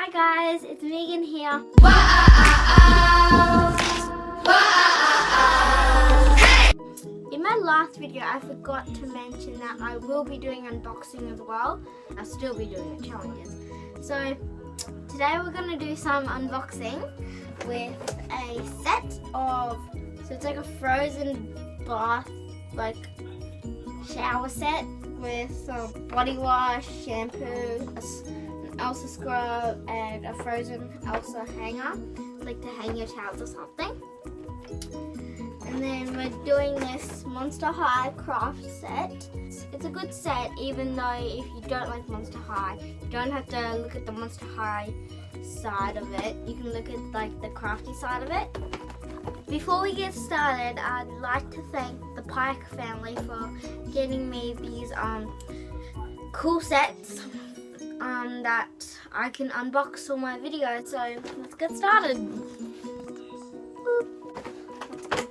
Hi guys, it's Megan here. In my last video I forgot to mention that I will be doing unboxing as well. I'll still be doing the challenges. So today we're going to do some unboxing with a set of, so it's like a frozen bath, like shower set with some body wash, shampoo, an Elsa scrub and a frozen Elsa hanger, like to hang your towels or something. And then we're doing this Monster High craft set. It's a good set even though if you don't like Monster High, you don't have to look at the Monster High side of it. You can look at like the crafty side of it. Before we get started, I'd like to thank the Pike family for getting me these cool sets that I can unbox for my video. So let's get started.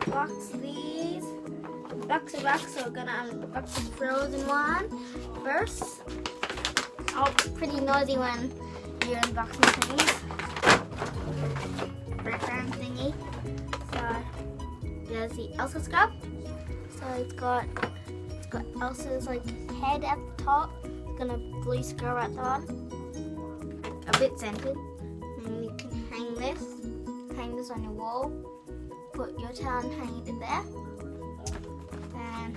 Box these. Box, so we're gonna unbox the frozen one first. Oh, pretty noisy when you're unboxing things. Background thingy. So there's the Elsa scrub. So it's got Elsa's like head at the top. It's got a blue scrub at the bottom. A bit scented. And you can hang this on your wall. Put your towel and hang it there. And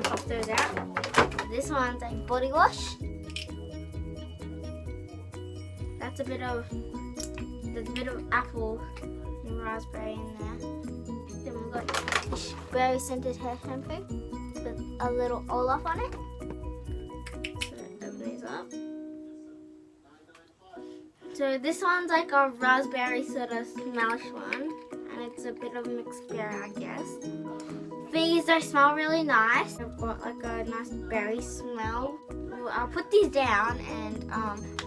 pop those out. This one's a body wash. There's a bit of apple and raspberry in there. Then we've got berry scented hair shampoo with a little Olaf on it. So open these up. So this one's like a raspberry sort of smash one. And it's a bit of a mixed berry, I guess. These they smell really nice. They've got like a nice berry smell. I'll put these down and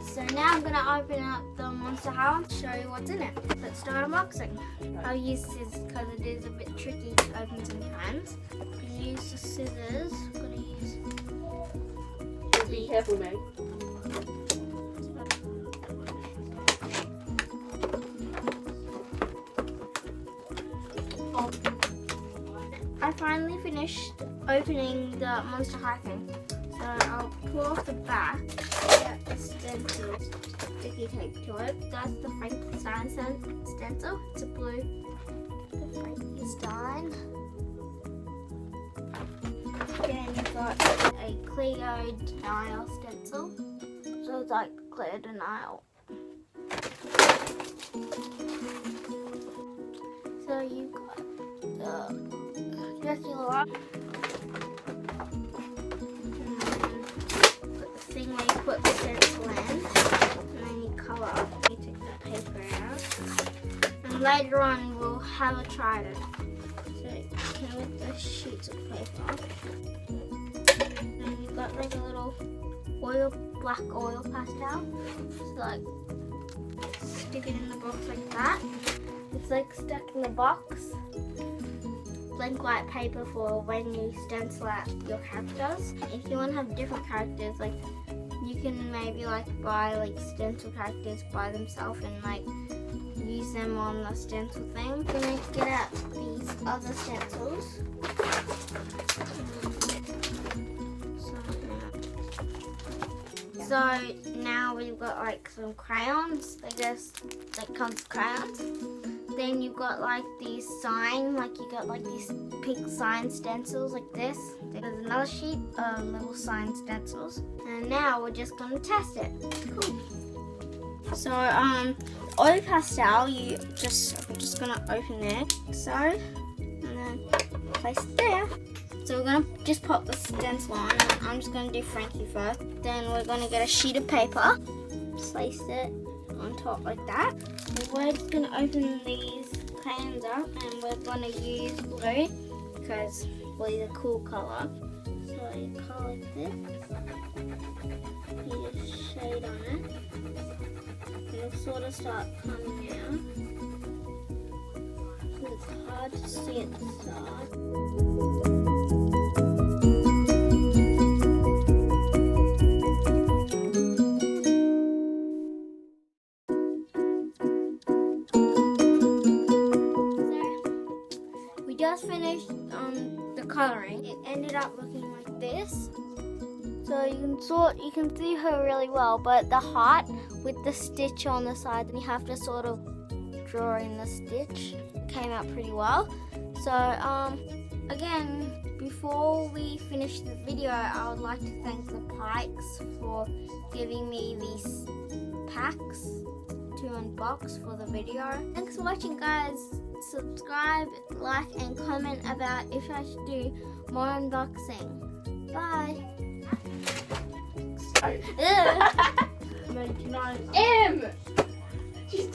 so now I'm gonna open up the Monster High and show you what's in it. Let's start unboxing. I'll use scissors because it is a bit tricky to open sometimes. I'm gonna use the scissors. I'm gonna use. Be careful, Meg. I finally finished opening the Monster High thing. So I'll pull off the back, get the stencil, sticky tape to it. That's the Frankenstein stencil. It's a blue Frankenstein. Then you've got a Cleo denial stencil. So it's like Cleo denial. So you've got the Dracula one. Thing where you put the stencil in, and then you colour. You take the paper out, and later on we'll have a try at it. So you can with the sheets of paper, and you've got like a little black oil pastel. So like stick it in the box like that. It's like stuck in the box. Blank white paper for when you stencil out your characters. If you want to have different characters, like you can maybe like buy like stencil characters by themselves and like use them on the stencil thing. I'm gonna get out these other stencils. So now we've got like some crayons. I guess that comes with crayons. Then you've got like these sign, like you got like these pink sign stencils like this. There's another sheet of little sign stencils. And now we're just gonna test it. Cool. So oil pastel, I'm just gonna open it. So, and then place it there. So we're gonna just pop the stencil on. I'm just gonna do Frankie first. Then we're gonna get a sheet of paper, place it on top like that. We're just going to open these crayons up and we're going to use blue because blue is a cool colour. So you colour like this, you just shade on it, it'll sort of start coming out. It's hard to see at the start. just finished the colouring. It ended up looking like this. So you can see her really well, but the heart with the stitch on the side, then you have to sort of draw in the stitch. It came out pretty well. So again, before we finish the video, I would like to thank the Pikes for giving me these packs to unbox for the video. Thanks for watching, guys. Subscribe, like and comment about if I should do more unboxing. Bye. M!